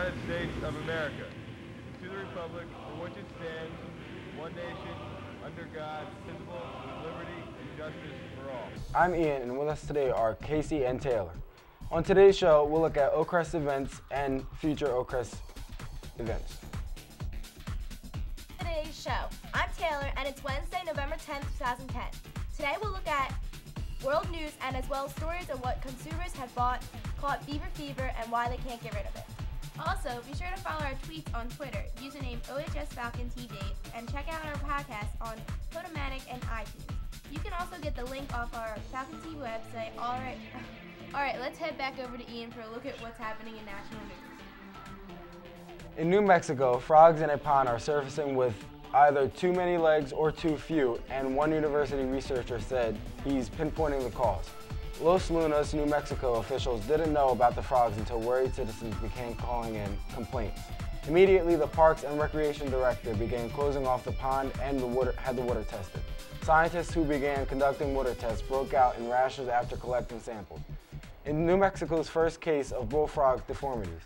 United States of America, to the republic for which it stands, one nation, under God, indivisible, with liberty and justice for all. I'm Ian, and with us today are Casey and Taylor. On today's show, we'll look at Oakcrest events and future Oakcrest events. Today's show. I'm Taylor, and it's Wednesday, November 10th, 2010. Today we'll look at world news and as well as stories of what consumers have caught beaver fever and why they can't get rid of it. Also, be sure to follow our tweets on Twitter, username OHS Falcon TV, and check out our podcast on Podomatic and iTunes. You can also get the link off our Falcon TV website. All right, let's head back over to Ian for a look at what's happening in national news. In New Mexico, frogs in a pond are surfacing with either too many legs or too few, and one university researcher said he's pinpointing the cause. Los Lunas, New Mexico officials didn't know about the frogs until worried citizens began calling in complaints. Immediately, the Parks and Recreation Director began closing off the pond and had the water tested. Scientists who began conducting water tests broke out in rashes after collecting samples. In New Mexico's first case of bullfrog deformities,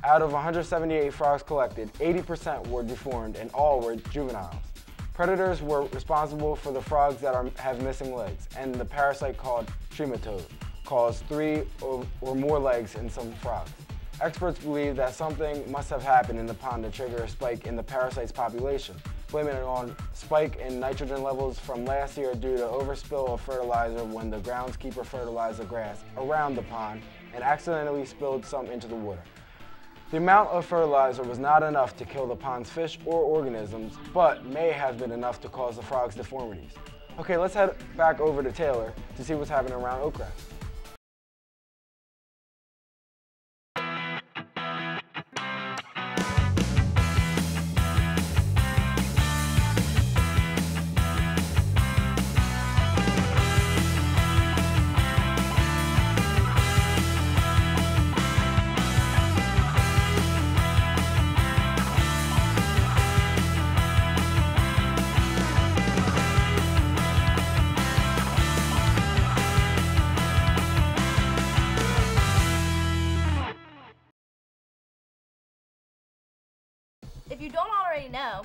out of 178 frogs collected, 80% were deformed and all were juveniles. Predators were responsible for the frogs that have missing legs, and the parasite called trematode caused 3 or more legs in some frogs. Experts believe that something must have happened in the pond to trigger a spike in the parasite's population, blaming it on spike in nitrogen levels from last year due to overspill of fertilizer when the groundskeeper fertilized the grass around the pond and accidentally spilled some into the water. The amount of fertilizer was not enough to kill the pond's fish or organisms, but may have been enough to cause the frogs' deformities. Okay, let's head back over to Taylor to see what's happening around Oakcrest. If you don't already know,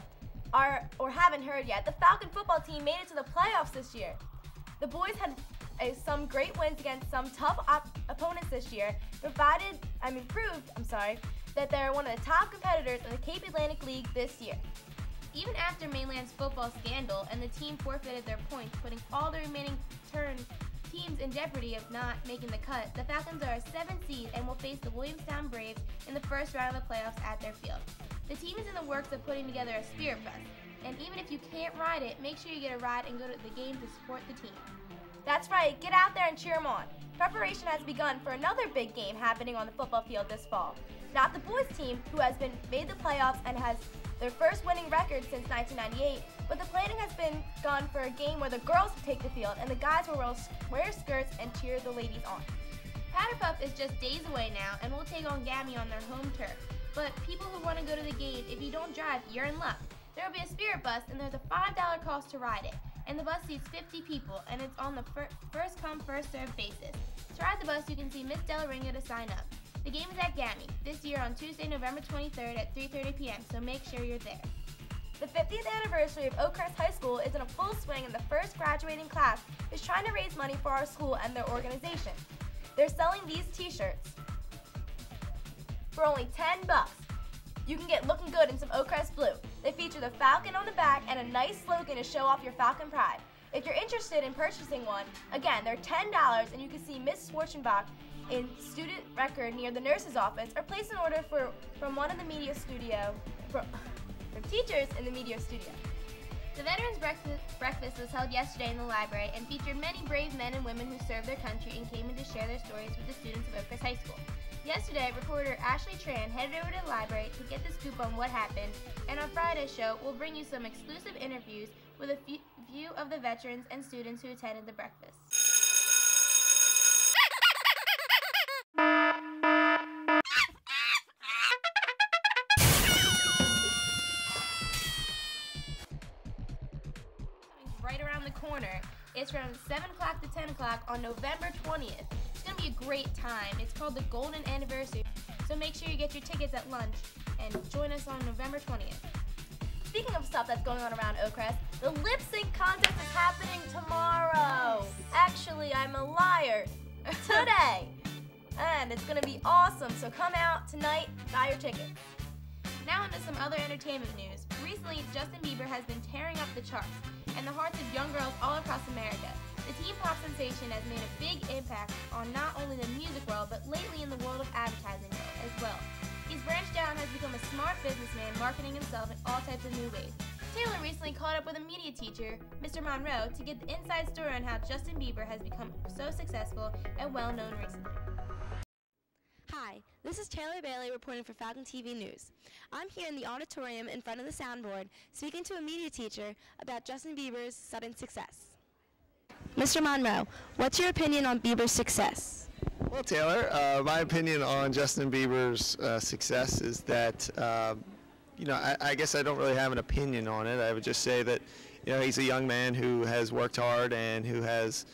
or haven't heard yet, the Falcon football team made it to the playoffs this year. The boys had some great wins against some tough opponents this year, proved that they're one of the top competitors in the Cape Atlantic League this year. Even after Mainland's football scandal and the team forfeited their points, putting all the remaining teams in jeopardy of not making the cut, the Falcons are a 7th seed and will face the Williamstown Braves in the first round of the playoffs at their field. The team is in the works of putting together a Spirit Fest, and even if you can't ride it, make sure you get a ride and go to the game to support the team. That's right, get out there and cheer them on. Preparation has begun for another big game happening on the football field this fall. Not the boys team, who has made the playoffs and has their first winning record since 1998, but the planning has been gone for a game where the girls take the field and the guys will wear skirts and cheer the ladies on. Powderpuff is just days away now and will take on Gammy on their home turf. But people who want to go to the game, if you don't drive, you're in luck. There will be a spirit bus and there's a $5 cost to ride it. And the bus seats 50 people and it's on the first come, first served basis. To ride the bus, you can see Miss Della Ringa to sign up. The game is at Gammy this year on Tuesday, November 23rd at 3:30 p.m., so make sure you're there. The 50th anniversary of Oakcrest High School is in a full swing and the first graduating class is trying to raise money for our school and their organization. They're selling these t-shirts for only $10. You can get looking good in some Oakcrest blue. They feature the Falcon on the back and a nice slogan to show off your Falcon pride. If you're interested in purchasing one, again, they're $10 and you can see Miss Schwarzenbach in student record near the nurse's office or place an order from one of the media studio, from teachers in the media studio. The Veterans Breakfast was held yesterday in the library and featured many brave men and women who served their country and came in to share their stories with the students of Oakcrest High School. Yesterday, reporter Ashley Tran headed over to the library to get the scoop on what happened, and on Friday's show, we'll bring you some exclusive interviews with a few of the veterans and students who attended the breakfast. Right around the corner. It's from 7 o'clock to 10 o'clock on November 20th. It's going to be be a great time. It's called the Golden Anniversary, so make sure you get your tickets at lunch and join us on November 20th. Speaking of stuff that's going on around Oakcrest, the lip sync contest is happening tomorrow. Actually, I'm a liar. Today. And it's going to be awesome, so come out tonight, buy your tickets. Now into some other entertainment news. Recently, Justin Bieber has been tearing up the charts and the hearts of young girls all across America. The teen pop sensation has made a big impact on not only the music world, but lately in the world of advertising as well. He's branched out and has become a smart businessman, marketing himself in all types of new ways. Taylor recently caught up with a media teacher, Mr. Monroe, to get the inside story on how Justin Bieber has become so successful and well-known recently. Hi, this is Taylor Bailey reporting for Falcon TV News. I'm here in the auditorium in front of the soundboard speaking to a media teacher about Justin Bieber's sudden success. Mr. Monroe, what's your opinion on Bieber's success? Well, Taylor, my opinion on Justin Bieber's success is that, I guess I don't really have an opinion on it. I would just say that, he's a young man who has worked hard and who has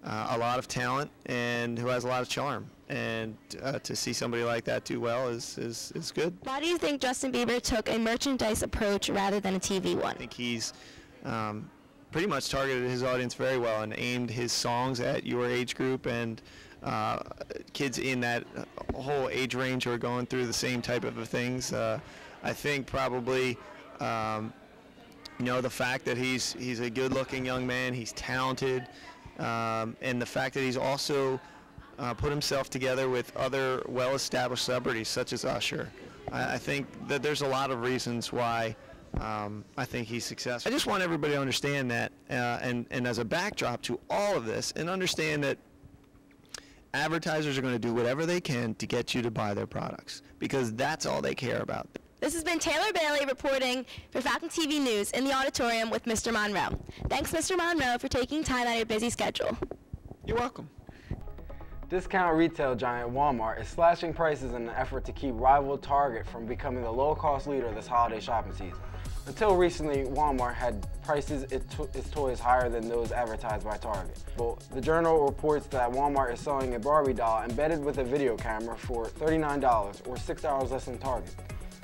a lot of talent and who has a lot of charm. And to see somebody like that do well is good. Why do you think Justin Bieber took a merchandise approach rather than a TV one? I think he's pretty much targeted his audience very well and aimed his songs at your age group and kids in that whole age range who are going through the same type of things. I think probably the fact that he's a good-looking young man, he's talented, and the fact that he's also put himself together with other well-established celebrities such as Usher. I think that there's a lot of reasons why I think he's successful. I just want everybody to understand that, and as a backdrop to all of this, and understand that advertisers are going to do whatever they can to get you to buy their products, because that's all they care about. This has been Taylor Bailey reporting for Falcon TV News in the auditorium with Mr. Monroe. Thanks, Mr. Monroe, for taking time out of your busy schedule. You're welcome. Discount retail giant Walmart is slashing prices in an effort to keep rival Target from becoming the low-cost leader this holiday shopping season. Until recently, Walmart had prices its toys higher than those advertised by Target. Well, the Journal reports that Walmart is selling a Barbie doll embedded with a video camera for $39 or $6 less than Target.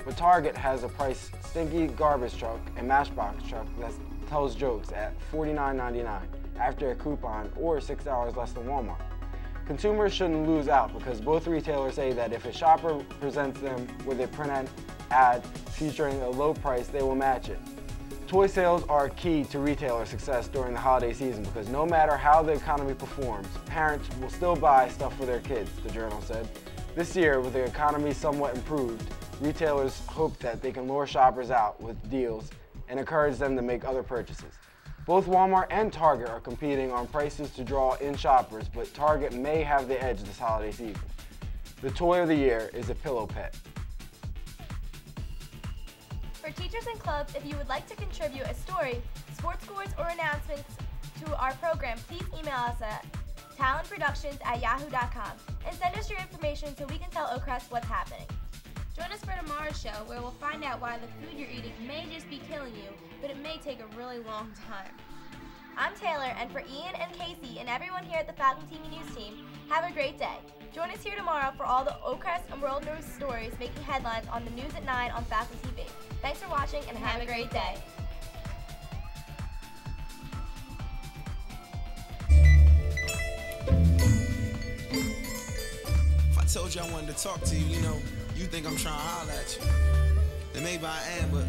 But Target has a price stinky garbage truck and Matchbox truck that tells jokes at $49.99 after a coupon or $6 less than Walmart. Consumers shouldn't lose out because both retailers say that if a shopper presents them with a print ad featuring a low price, they will match it. Toy sales are key to retailer success during the holiday season because no matter how the economy performs, parents will still buy stuff for their kids, the Journal said. This year, with the economy somewhat improved, retailers hope that they can lure shoppers out with deals and encourage them to make other purchases. Both Walmart and Target are competing on prices to draw in shoppers, but Target may have the edge this holiday season. The toy of the year is a pillow pet. For teachers and clubs, if you would like to contribute a story, sports scores, or announcements to our program, please email us at talentproductions@yahoo.com and send us your information so we can tell Oakcrest what's happening. Join us for tomorrow's show, where we'll find out why the food you're eating may just be killing you, but it may take a really long time. I'm Taylor, and for Ian and Casey and everyone here at the Falcon TV News team, have a great day. Join us here tomorrow for all the Oakcrest and world news stories making headlines on the News at 9 on Falcon TV. Thanks for watching, and have a great day. If I told you I wanted to talk to you, you think I'm trying to holler at you. And maybe I am, but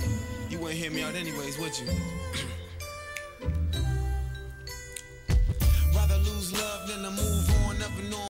you wouldn't hear me out anyways, would you?